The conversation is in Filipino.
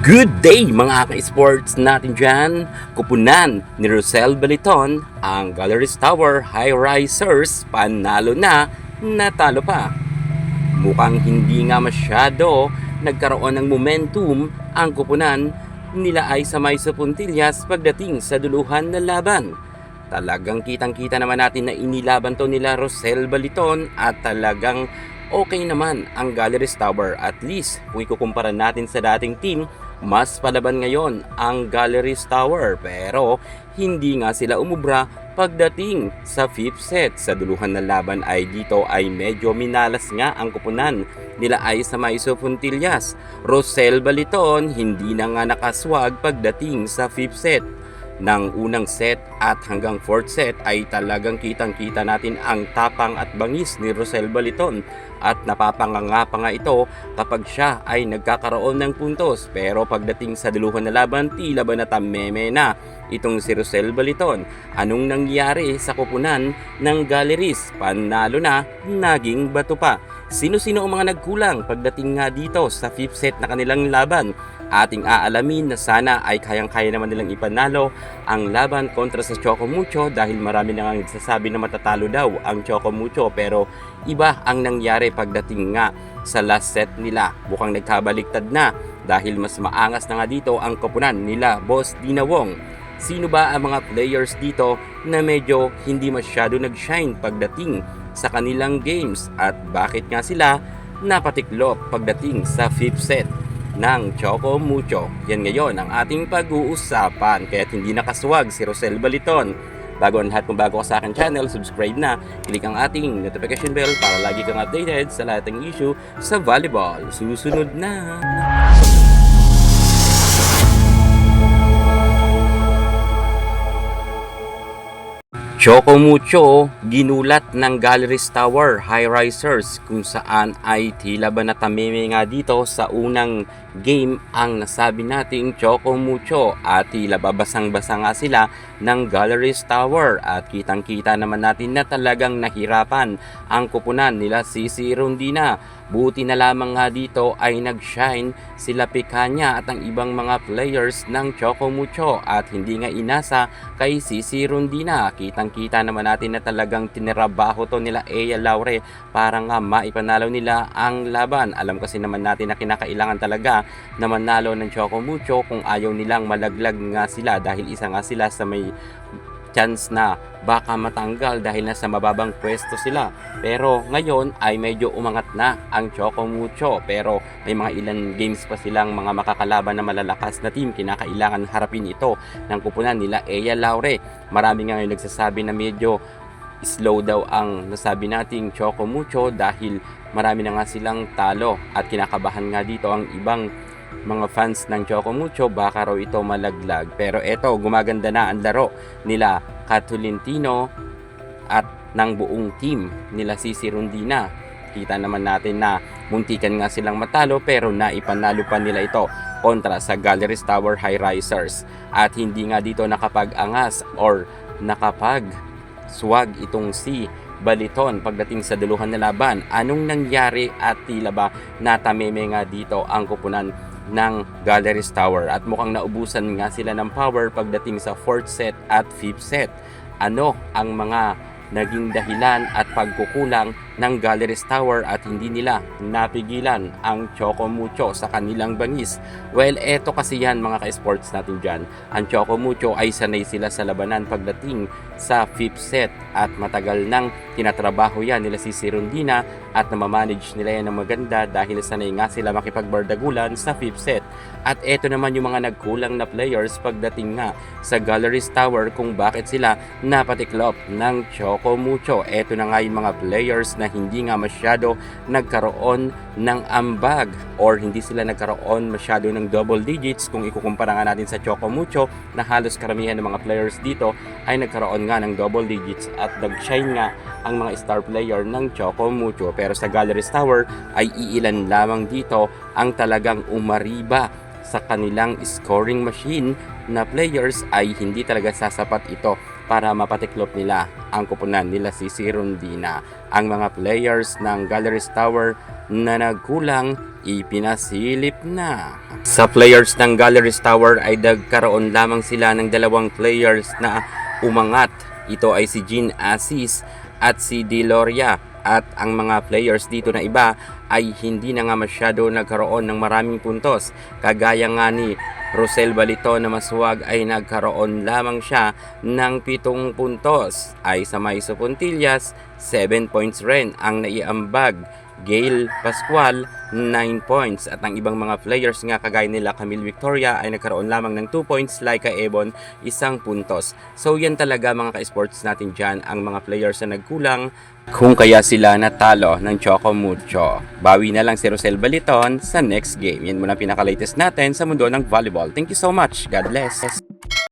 Good day mga ka-sports natin dyan. Kupunan ni Rosel Baliton ang Galleries Tower High Risers. Panalo na, natalo pa. Mukhang hindi nga masyado nagkaroon ng momentum ang kupunan nila ay sa may Puntillas pagdating sa duluhan na laban. Talagang kitang-kita naman natin na inilaban to nila Rosel Baliton at talagang okay naman ang Galleries Tower. At least kung ikukumpara natin sa dating team, mas palaban ngayon ang Galleries Tower, pero hindi nga sila umubra pagdating sa 5th set. Sa duluhan na laban ay dito ay medyo minalas nga ang kupunan nila ay sa Maiso Puntillas. Rosel Baliton hindi na nga nakaswag pagdating sa 5th set. Ng unang set at hanggang 4th set ay talagang kitang-kita natin ang tapang at bangis ni Rosel Baliton at napapanganga pa nga ito kapag siya ay nagkakaroon ng puntos. Pero pagdating sa duluhan na laban, tila ba natameme na itong si Rosel Baliton. Anong nangyari sa kupunan ng Galleries? Panalo na, naging bato pa. Sino-sino ang mga nagkulang pagdating nga dito sa 5th set na kanilang laban? Ating aalamin na sana ay kayang-kaya naman nilang ipanalo ang laban kontra sa Choco Mucho dahil marami na nga nagsasabi na matatalo daw ang Choco Mucho, pero iba ang nangyari pagdating nga sa last set nila. Mukhang nagkabaliktad na dahil mas maangas na nga dito ang koponan nila Boss Dina Wong. Sino ba ang mga players dito na medyo hindi masyado nag-shine pagdating sa kanilang games at bakit nga sila napatiklop pagdating sa 5th set ng Choco Mucho? Yan ngayon ang ating pag-uusapan, kaya hindi nakaswag si Rosel Baliton. Bago ang lahat, kung bago ka sa aking channel, subscribe na, click ang ating notification bell para lagi kang updated sa lahat ng issue sa volleyball. Susunod na! Choco Mucho, ginulat ng Galleries Tower High Risers kung saan ay tila ba natameme nga dito sa unang game ang nasabi nating Choco Mucho at tila ba basang-basa nga sila ng Galleries Tower at kitang-kita naman natin na talagang nahirapan ang kupunan nila Sisi Rondina. Buti na lamang nga dito ay nag-shine sila Picaña at ang ibang mga players ng Choco Mucho at hindi nga inasa kay Sisi Rondina. Kitang-kita naman natin na talagang tinirabaho to nila Ea Laure para nga maipanalo nila ang laban. Alam kasi naman natin na kinakailangan talaga na manalo ng Choco Mucho kung ayaw nilang malaglag nga sila dahil isa nga sila sa may chance na baka matanggal dahil nasa mababang pwesto sila. Pero ngayon ay medyo umangat na ang Choco Mucho, pero may mga ilan games pa silang mga makakalaban na malalakas na team. Kinakailangan harapin ito ng kupunan nila Ea Laure. Marami nga ngayon nagsasabi na medyo slow daw ang nasabi nating Choco Mucho dahil marami na nga silang talo at kinakabahan nga dito ang ibang mga fans ng Choco Mucho, baka raw ito malaglag. Pero eto, gumaganda na ang laro nila Catulintino at ng buong team nila Sisi Rondina. Kita naman natin na muntikan nga silang matalo pero naipanalo pa nila ito kontra sa Galleries Tower High Risers. At hindi nga dito nakapag-angas or nakapag-swag itong si Baliton pagdating sa duluhan na laban. Anong nangyari at tila ba natameme nga dito ang kupunan ng Galleries Tower at mukhang naubusan nga sila ng power pagdating sa 4th set at 5th set. Ano ang mga naging dahilan at pagkukulang ng Galleries Tower at hindi nila napigilan ang Choco Mucho sa kanilang bangis? Well, eto kasi yan mga ka-sports natin dyan. Ang Choco Mucho ay sanay sila sa labanan pagdating sa 5th set at matagal nang tinatrabaho yan nila si Rondina at namamanage nila yan ng maganda dahil sanay nga sila makipagbardagulan sa 5th set. At eto naman yung mga nagkulang na players pagdating nga sa Galleries Tower kung bakit sila napatiklop ng Choco Mucho. Eto na nga yung mga players na hindi nga masyado nagkaroon ng ambag or hindi sila nagkaroon masyado ng double digits kung ikukumpara nga natin sa Choco Mucho na halos karamihan ng mga players dito ay nagkaroon nga ng double digits at nag-shine nga ang mga star player ng Choco Mucho. Pero sa Galleries Tower ay iilan lamang dito ang talagang umariba sa kanilang scoring machine na players ay hindi talaga sasapat ito para mapatiklop nila ang kupunan nila si Rondina. Ang mga players ng Galleries Tower na nagkulang ipinasilip na. Sa players ng Galleries Tower ay nagkaroon lamang sila ng dalawang players na umangat. Ito ay si Jean Assis at si Deloria. At ang mga players dito na iba ay hindi na nga masyado nagkaroon ng maraming puntos. Kagaya nga ni Rosel Balito na maswag ay nagkaroon lamang siya ng 7 puntos. Ay sa Maiso Puntillas, 7 points rin ang naiambag. Gail Pascual, 9 points. At ang ibang mga players nga kagaya nila Camille Victoria ay nagkaroon lamang ng 2 points. Laika Ebon, 1 puntos. So yan talaga mga ka-sports natin dyan, ang mga players na nagkulang kung kaya sila natalo ng Choco Mucho. Bawi na lang si Rosel Baliton sa next game. Yan muna pinaka-latest natin sa mundo ng volleyball. Thank you so much. God bless.